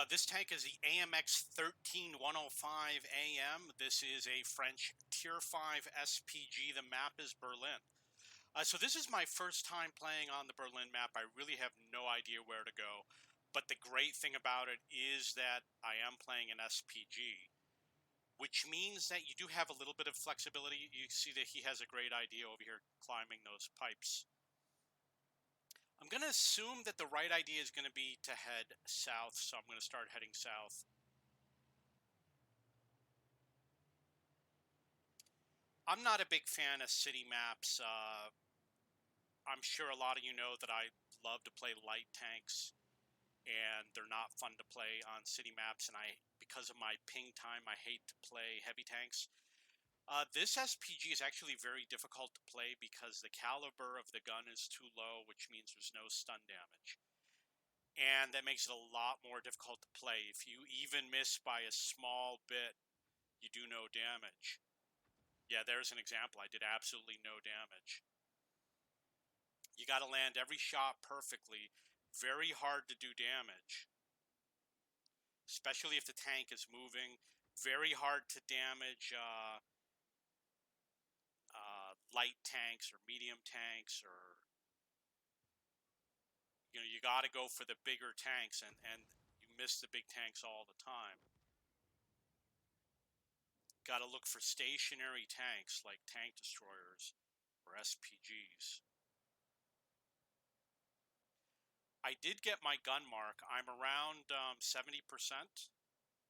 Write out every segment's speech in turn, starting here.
This tank is the AMX 13105 AM. This is a French Tier 5 SPG. The map is Berlin. So this is my first time playing on the Berlin map. I really have no idea where to go. But the great thing about it is that I am playing an SPG, which means that you do have a little bit of flexibility. You see that he has a great idea over here climbing those pipes. I'm going to assume that the right idea is going to be to head south, so I'm going to start heading south. I'm not a big fan of city maps. I'm sure a lot of you know that I love to play light tanks, and they're not fun to play on city maps, and because of my ping time, I hate to play heavy tanks. This SPG is actually very difficult to play because the caliber of the gun is too low, which means there's no stun damage. And that makes it a lot more difficult to play. If you even miss by a small bit, you do no damage. Yeah, there's an example. I did absolutely no damage. You got to land every shot perfectly. Very hard to do damage, especially if the tank is moving. Very hard to damage light tanks or medium tanks, or you got to go for the bigger tanks, and you miss the big tanks all the time. Got to look for stationary tanks like tank destroyers or SPGs. I did get my gun mark. I'm around 70%.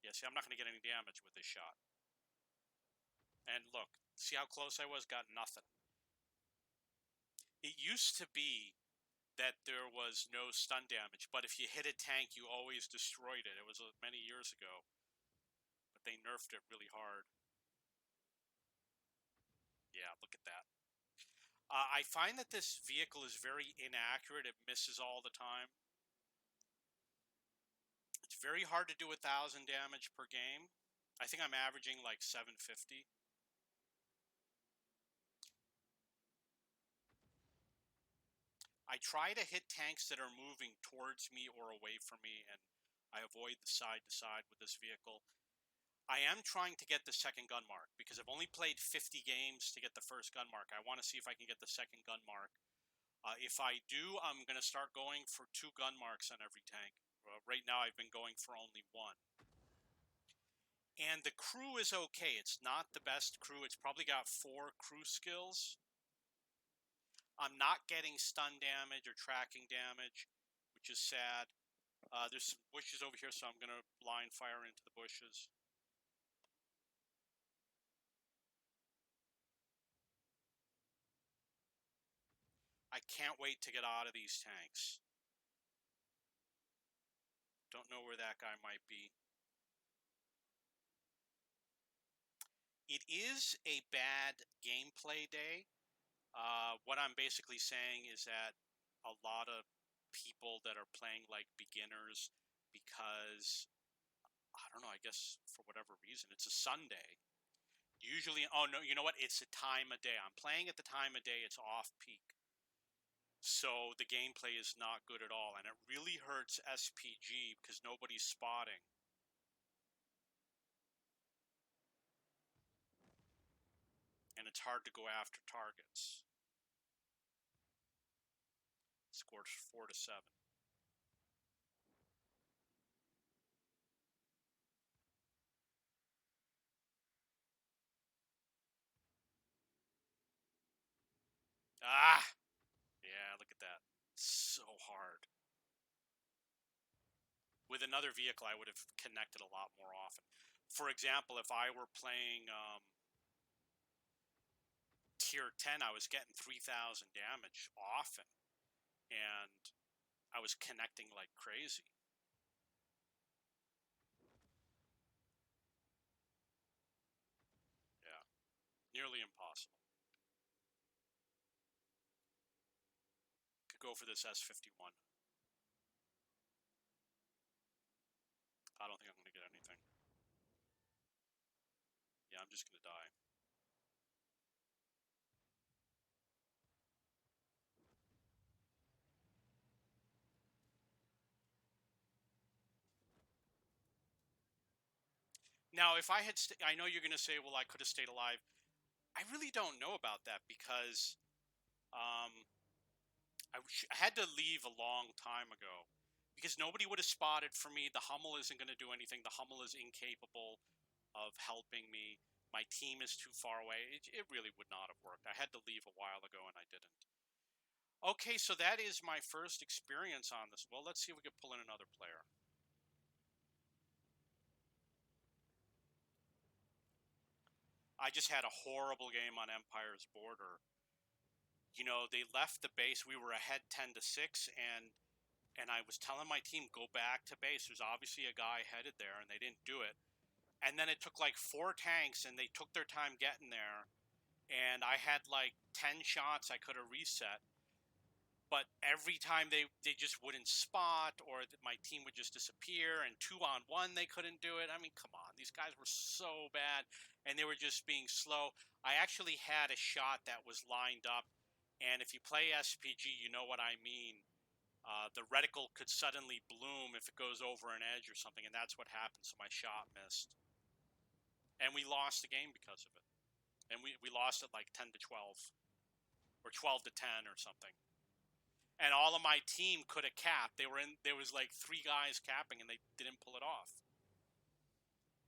Yeah, see, I'm not going to get any damage with this shot. And look, see how close I was? Got nothing. It used to be that there was no stun damage, but if you hit a tank, you always destroyed it. It was many years ago, but they nerfed it really hard. Yeah, look at that. I find that this vehicle is very inaccurate. It misses all the time. It's very hard to do 1,000 damage per game. I think I'm averaging like 750. I try to hit tanks that are moving towards me or away from me, and I avoid the side to side with this vehicle. I am trying to get the second gun mark because I've only played 50 games to get the first gun mark. I want to see if I can get the second gun mark. If I do, I'm going to start going for 2 gun marks on every tank. Right now, I've been going for only 1. And the crew is okay. It's not the best crew. It's probably got 4 crew skills. I'm not getting stun damage or tracking damage, which is sad. There's some bushes over here, so I'm going to blind fire into the bushes. I can't wait to get out of these tanks. Don't know where that guy might be. It is a bad gameplay day. What I'm basically saying is that a lot of people that are playing like beginners, because I don't know, I guess for whatever reason, it's a Sunday. Usually, oh no, you know what? It's a time of day. I'm playing at the time of day. It's off peak. So the gameplay is not good at all. And it really hurts SPG because nobody's spotting. And it's hard to go after targets. Scores 4-7. Ah! Yeah, look at that. So hard. With another vehicle, I would have connected a lot more often. For example, if I were playing Tier 10, I was getting 3,000 damage often. And I was connecting like crazy. Yeah. Nearly impossible. Could go for this S51. I don't think I'm going to get anything. Yeah, I'm just going to die. Now, if I had, I know you're going to say, well, I could have stayed alive. I really don't know about that because um, I had to leave a long time ago because nobody would have spotted for me. The Hummel isn't going to do anything. The Hummel is incapable of helping me. My team is too far away. It really would not have worked. I had to leave a while ago and I didn't. Okay, so that is my first experience on this. Well, let's see if we can pull in another player. I just had a horrible game on Empire's Border. You know, they left the base. We were ahead 10-6, and I was telling my team, go back to base. There's obviously a guy headed there, and they didn't do it. And then it took like 4 tanks, and they took their time getting there. And I had like 10 shots I could have reset. But every time they just wouldn't spot, or my team would just disappear, and 2-on-1 they couldn't do it. I mean, come on, these guys were so bad, and they were just being slow. I actually had a shot that was lined up, and if you play SPG, you know what I mean. The reticle could suddenly bloom if it goes over an edge or something, and that's what happened. So my shot missed, and we lost the game because of it. And we lost it like 10-12 or 12-10 or something. And all of my team could have capped. There was like 3 guys capping, and they didn't pull it off.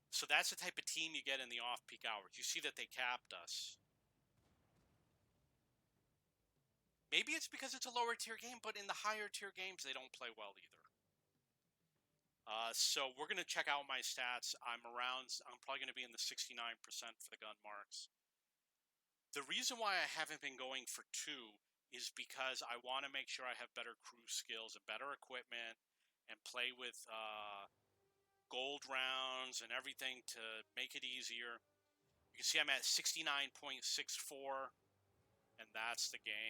So that's the type of team you get in the off-peak hours. You see that they capped us. Maybe it's because it's a lower tier game, but in the higher tier games, they don't play well either. So we're going to check out my stats. I'm probably going to be in the 69% for the gun marks. The reason why I haven't been going for 2 is because I want to make sure I have better crew skills and better equipment and play with gold rounds and everything to make it easier. You can see I'm at 69.64, and that's the game.